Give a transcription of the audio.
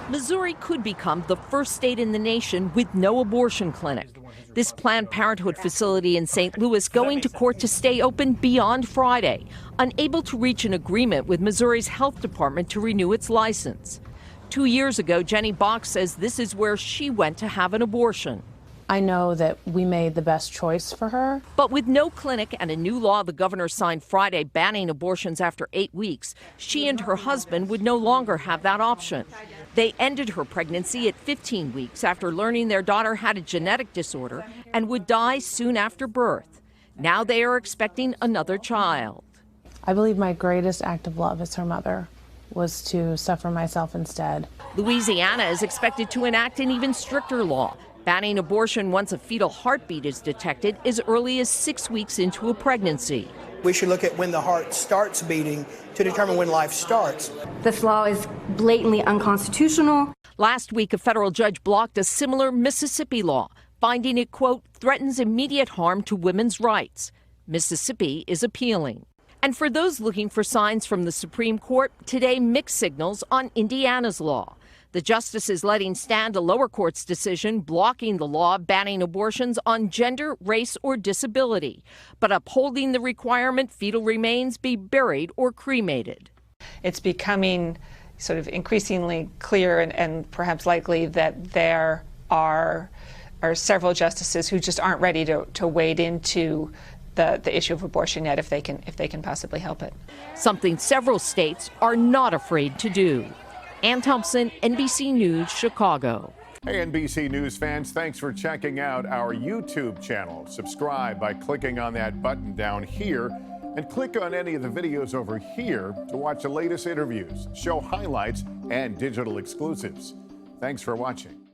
Missouri could become the first state in the nation with no abortion clinic. This Planned Parenthood facility in St. Louis going to court to stay open beyond Friday, unable to reach an agreement with Missouri's health department to renew its license. 2 years ago, Jenny Bach says this is where she went to have an abortion. I know that we made the best choice for her. But with no clinic and a new law the governor signed Friday banning abortions after 8 weeks, she and her husband would no longer have that option. They ended her pregnancy at 15 weeks after learning their daughter had a genetic disorder and would die soon after birth. Now they are expecting another child. I believe my greatest act of love as her mother was to suffer myself instead. Louisiana is expected to enact an even stricter law, banning abortion once a fetal heartbeat is detected as early as 6 weeks into a pregnancy. We should look at when the heart starts beating to determine when life starts. This law is blatantly unconstitutional. Last week, a federal judge blocked a similar Mississippi law, finding it, quote, threatens immediate harm to women's rights. Mississippi is appealing. And for those looking for signs from the Supreme Court, today mixed signals on Indiana's law. The justice is letting stand a lower court's decision blocking the law banning abortions on gender, race, or disability, but upholding the requirement fetal remains be buried or cremated. It's becoming sort of increasingly clear and perhaps likely that there are several justices who just aren't ready to wade into the issue of abortion yet if they can possibly help it. Something several states are not afraid to do. Ann Thompson, NBC News, Chicago. Hey, NBC News fans, thanks for checking out our YouTube channel. Subscribe by clicking on that button down here and click on any of the videos over here to watch the latest interviews, show highlights, and digital exclusives. Thanks for watching.